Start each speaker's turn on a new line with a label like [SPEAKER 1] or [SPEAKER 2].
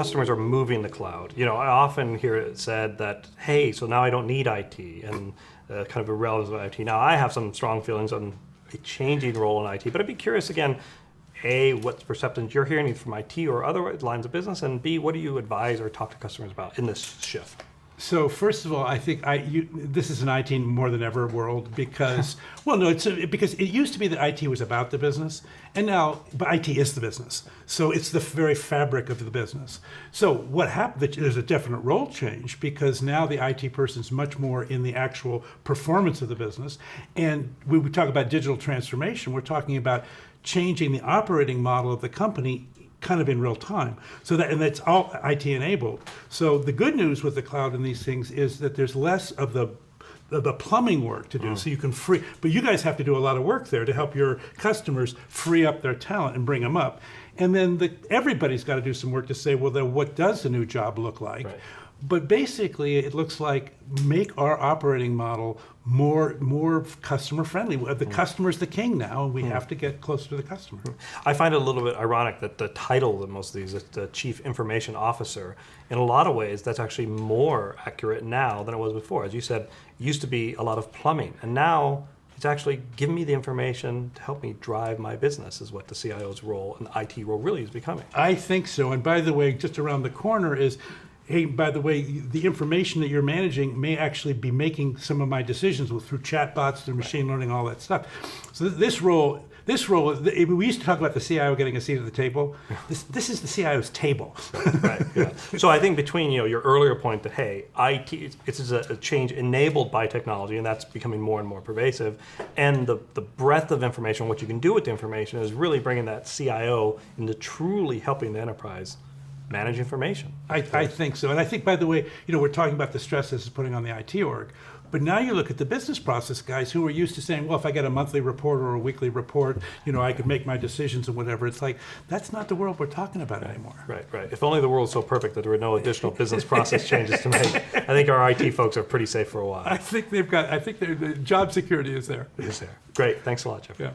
[SPEAKER 1] customers are moving to cloud. I often hear it said that, hey, so now I don't need IT, and kind of irrelevance of IT. Now, I have some strong feelings on a changing role in IT, but I'd be curious again, A, what perceptions you're hearing either from IT or other lines of business, and B, what do you advise or talk to customers about in this shift?
[SPEAKER 2] So first of all, I think this is an IT more than ever world because, because it used to be that IT was about the business, and now, but IT is the business. So it's the very fabric of the business. So what happened, there's a definite role change because now the IT person's much more in the actual performance of the business. And when we talk about digital transformation, we're talking about changing the operating model of the company kind of in real time. So that's all IT enabled. So the good news with the cloud and these things is that there's less of the plumbing work to do. So you can but you guys have to do a lot of work there to help your customers free up their talent and bring them up. And then everybody's got to do some work to say, well, then what does the new job look like?
[SPEAKER 1] Right.
[SPEAKER 2] But basically, it looks like make our operating model more customer friendly. The customer's the king now, and we have to get closer to the customer.
[SPEAKER 1] I find it a little bit ironic that the title of most of these is the Chief Information Officer. In a lot of ways, that's actually more accurate now than it was before. As you said, it used to be a lot of plumbing, and now it's actually giving me the information to help me drive my business is what the CIO's role and the IT role really is becoming.
[SPEAKER 2] I think so. And by the way, just around the corner is, hey, by the way, the information that you're managing may actually be making some of my decisions through chatbots, through machine learning, all that stuff. So this role, we used to talk about the CIO getting a seat at the table. This is the CIO's table.
[SPEAKER 1] Right. Yeah. So I think between your earlier point that, hey, IT, it's a change enabled by technology, and that's becoming more and more pervasive, and the breadth of information, what you can do with the information is really bringing that CIO into truly helping the enterprise manage information.
[SPEAKER 2] I think so. And I think, by the way, we're talking about the stress this is putting on the IT org. But now you look at the business process guys who are used to saying, well, if I get a monthly report or a weekly report, I could make my decisions and whatever. It's like, that's not the world we're talking about anymore.
[SPEAKER 1] Right. If only the world's so perfect that there were no additional business process changes to make. I think our IT folks are pretty safe for a while.
[SPEAKER 2] I think their job security is there.
[SPEAKER 1] It is there. Great. Thanks a lot, Jeff.
[SPEAKER 2] Yeah.